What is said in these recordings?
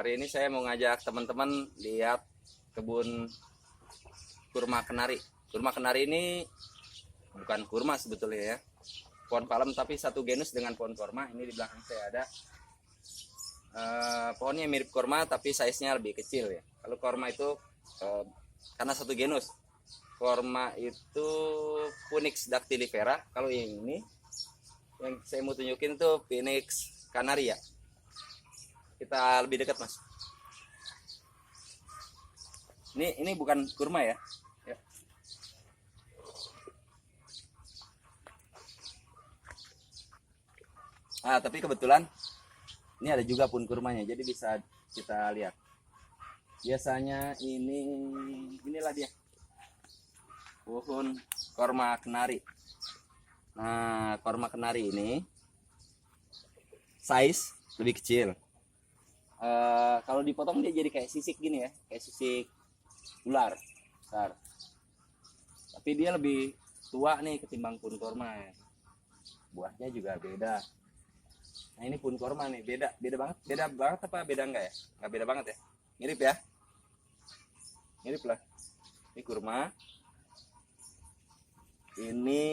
Hari ini saya mau ngajak teman-teman lihat kebun kurma kenari. Kurma kenari ini bukan kurma sebetulnya ya, pohon palem tapi satu genus dengan pohon kurma. Ini di belakang saya ada pohonnya mirip kurma tapi size-nya lebih kecil ya. Kalau kurma itu karena satu genus. Kurma itu Phoenix dactylifera. Kalau yang ini yang saya mau tunjukin tuh Phoenix canaria. Kita lebih dekat, Mas. Ini bukan kurma ya. Ya. Tapi kebetulan ini ada juga pohon kurmanya, jadi bisa kita lihat. Biasanya inilah dia, pohon kurma kenari. Nah, kurma kenari ini size lebih kecil. Kalau dipotong dia jadi kayak sisik gini ya, kayak sisik ular besar. Tapi dia lebih tua nih ketimbang pohon kurma ya. Buahnya juga beda. Nah, ini pohon kurma nih, beda banget apa beda enggak ya? Enggak beda banget ya, mirip ya, mirip lah. Ini kurma, ini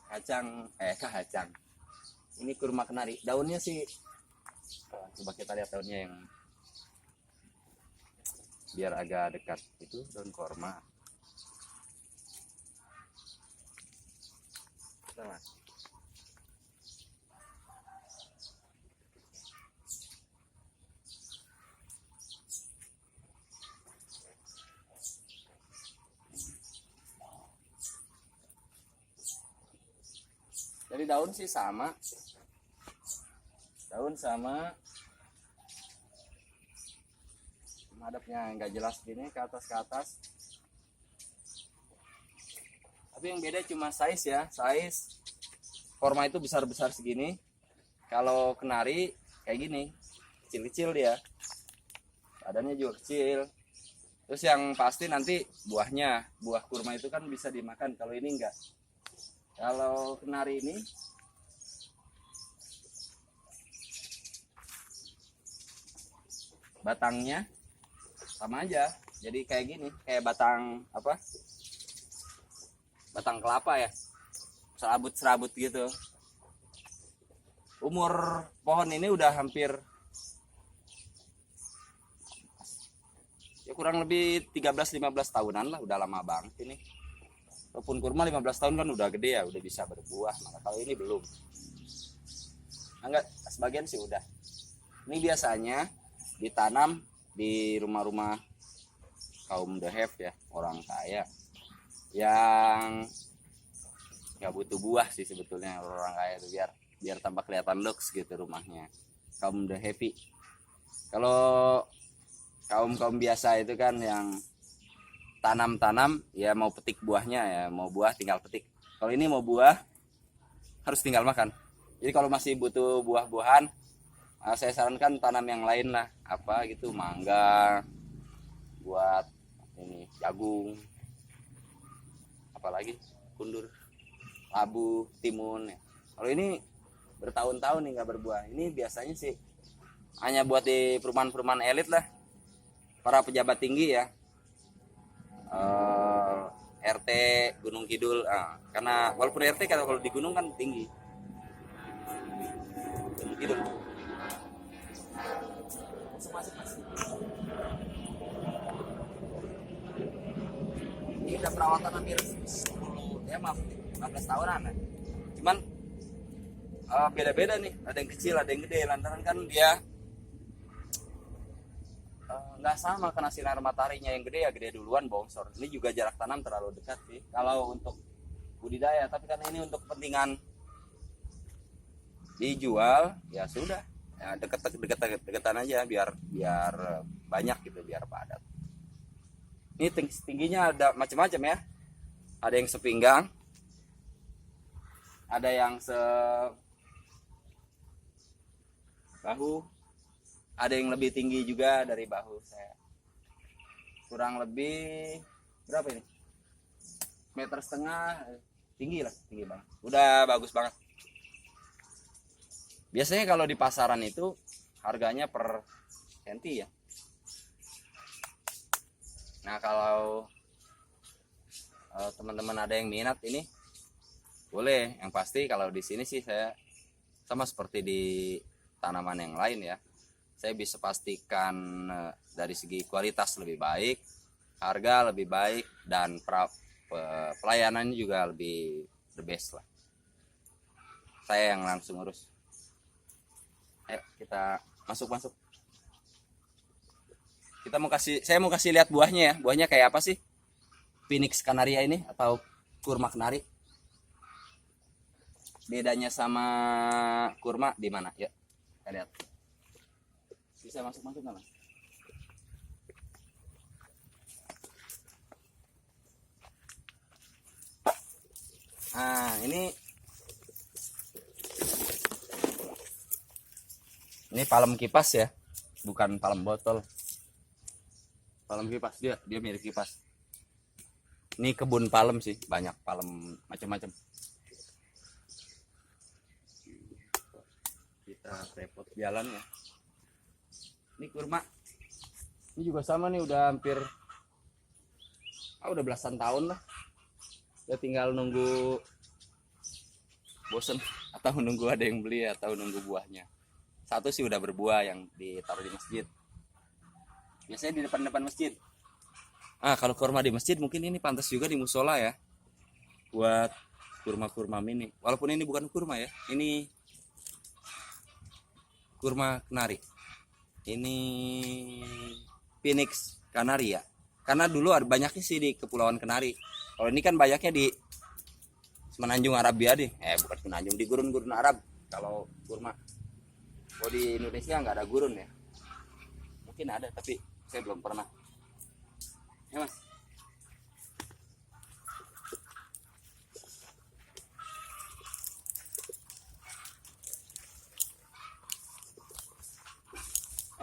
kacang. Ini kurma kenari. Daunnya sih, coba kita lihat daunnya yang biar agak dekat. Itu daun kurma. Salah. Jadi daun sih sama, madepnya nggak jelas gini ke atas. Tapi yang beda cuma size ya, size kurma itu besar segini. Kalau kenari kayak gini, kecil dia, badannya juga kecil. Terus yang pasti nanti buah kurma itu kan bisa dimakan, kalau ini enggak. Kalau kenari ini batangnya sama aja, jadi kayak gini, kayak batang kelapa ya, serabut gitu. Umur pohon ini udah hampir ya kurang lebih 13-15 tahunan lah, udah lama banget ini. Walaupun kurma 15 tahun kan udah gede ya, udah bisa berbuah. Maka kalau ini belum. Enggak, sebagian sih udah. Ini biasanya ditanam di rumah-rumah kaum the have ya, orang kaya yang nggak butuh buah sih sebetulnya. Orang kaya itu biar tampak kelihatan lux gitu rumahnya, kaum the happy. Kalau kaum biasa itu kan yang tanam ya, mau petik buahnya ya, mau buah tinggal petik. Kalau ini mau buah harus tinggal makan. Jadi kalau masih butuh buah-buahan, saya sarankan tanam yang lain lah, apa gitu, mangga, buat ini jagung, apalagi kundur, labu, timun ya. Kalau ini bertahun-tahun nih nggak berbuah. Ini biasanya sih hanya buat di perumahan-perumahan elit lah, para pejabat tinggi ya, RT Gunung Kidul. Karena walaupun RT kalau di gunung kan tinggi, Gunung Kidul. Ini udah perawatan hampir 15 tahunan ya. Cuman beda-beda nih, ada yang kecil ada yang gede, lantaran kan dia nggak sama kena sinar mataharinya. Yang gede ya gede duluan, bongsor. Ini juga jarak tanam terlalu dekat sih kalau untuk budidaya, tapi karena ini untuk kepentingan dijual ya sudah ya, deketan aja biar banyak gitu, biar padat. Ini tingginya ada macam-macam ya, ada yang sepinggang, ada yang sebahu, ada yang lebih tinggi juga dari bahu saya, kurang lebih berapa ini, 1,5 meter, tinggi banget, udah bagus banget. Biasanya kalau di pasaran itu harganya per senti ya. Nah kalau teman-teman ada yang minat ini boleh. Yang pasti kalau di sini sih saya sama seperti di tanaman yang lain ya. Saya bisa pastikan dari segi kualitas lebih baik, harga lebih baik, dan pelayanannya juga lebih the best lah. Saya yang langsung urus. Ayo kita masuk. Saya mau kasih lihat buahnya ya. Buahnya kayak apa sih? Phoenix Canaria ini atau kurma kenari. Bedanya sama kurma di mana? Yuk, kita lihat. Bisa masuk nggak, Mas? Nah, ini palem kipas ya, bukan palem botol. Palem kipas, dia mirip kipas. Ini kebun palem sih, banyak palem macam-macam. Kita repot jalan ya. Ini kurma. Ini juga sama nih, udah hampir udah belasan tahun lah. Udah tinggal nunggu bosen atau nunggu ada yang beli atau nunggu buahnya. Satu sih udah berbuah yang ditaruh di masjid. Biasanya di depan masjid. Kalau kurma di masjid mungkin ini pantas juga di musola ya. Buat kurma-kurma mini. Walaupun ini bukan kurma ya. Ini kurma kenari. Ini Phoenix Canaria. Karena dulu ada banyaknya sih di Kepulauan Kenari. Kalau ini kan banyaknya di Semenanjung Arabia deh. Bukan Semenanjung, di gurun-gurun Arab. Kalau kurma. Oh di Indonesia nggak ada gurun ya. Mungkin ada tapi saya belum pernah. Ya Mas.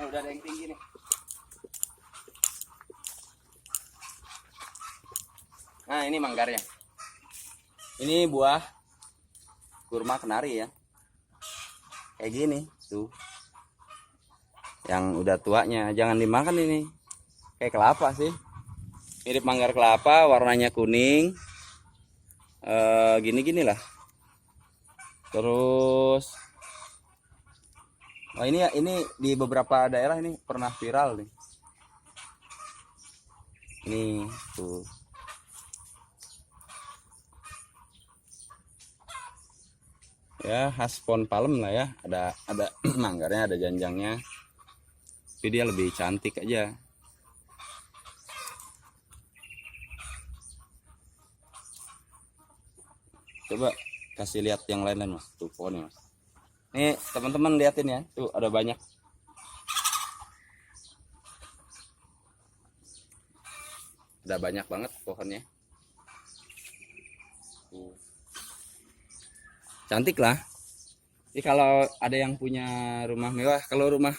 Udah ada yang tinggi nih. Nah ini manggarnya. Ini buah kurma kenari ya. Kayak gini tuh. Yang udah tuanya jangan dimakan ini. Kayak kelapa sih. Mirip manggar kelapa, warnanya kuning. Gini-gini lah. Terus ini di beberapa daerah ini pernah viral nih. Ini tuh. Ya khas pohon palem lah ya. Ada manggarnya, ada janjangnya. Tapi dia lebih cantik aja. Coba kasih lihat yang lain Mas. Tuh pohonnya Mas. Nih teman-teman liatin ya. Tuh ada banyak. Udah banyak banget pohonnya. Tuh. Cantik lah. Jadi kalau ada yang punya rumah mewah, kalau rumah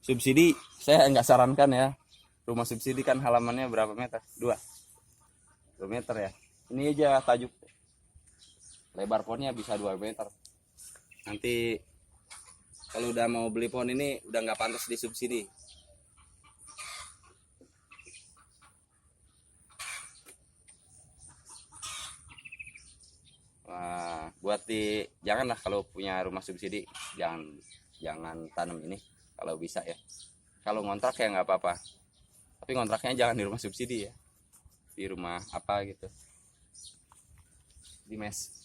subsidi, saya nggak sarankan ya. Rumah subsidi kan halamannya berapa meter? 2 meter ya. Ini aja tajuk. Lebar pohonnya bisa 2 meter. Nanti kalau udah mau beli pohon ini udah nggak pantas disubsidi. Wah, janganlah kalau punya rumah subsidi jangan tanam ini kalau bisa ya. Kalau ngontrak ya nggak apa-apa. Tapi ngontraknya jangan di rumah subsidi ya. Di rumah apa gitu. Di mes.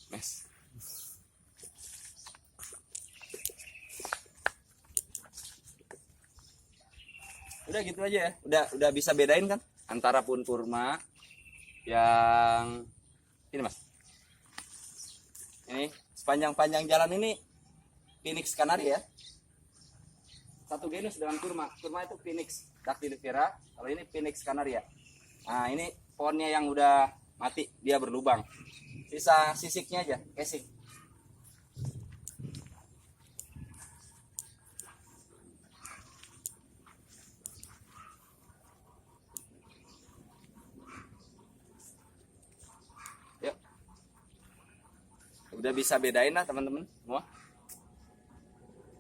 Udah gitu aja ya. Udah bisa bedain kan antara pohon kurma yang ini Mas. Ini sepanjang jalan ini Phoenix Canaria ya. Satu genus dengan kurma. Kurma itu Phoenix dactylifera. Kalau ini Phoenix Canaria. Nah ini pohonnya yang udah mati, dia berlubang. Sisa sisiknya aja, casing. Yuk. Udah bisa bedain lah teman-teman semua.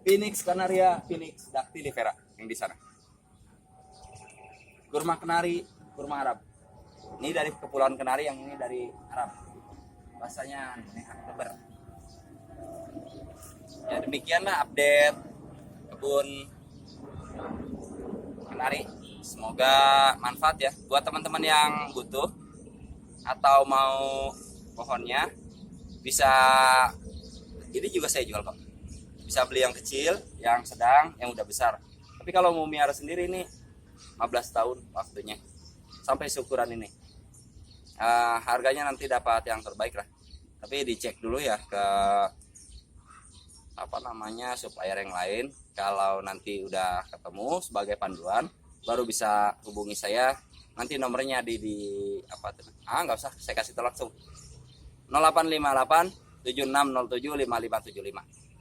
Phoenix Canaria, Phoenix dactylifera yang di sana. Kurma kenari, kurma Arab. Ini dari Kepulauan Kenari, yang ini dari Arab. Rasanya aneh, lebar. Ya demikianlah update kebun kenari. Semoga manfaat ya buat teman-teman yang butuh atau mau pohonnya, bisa, ini juga saya jual kok. Bisa beli yang kecil, yang sedang, yang udah besar. Tapi kalau mau miara sendiri ini 15 tahun waktunya sampai syukuran ini. Harganya nanti dapat yang terbaik lah. Tapi dicek dulu ya ke supplier yang lain. Kalau nanti udah ketemu sebagai panduan, baru bisa hubungi saya. Nanti nomornya di nggak usah, saya kasih langsung 0858 7607 5575.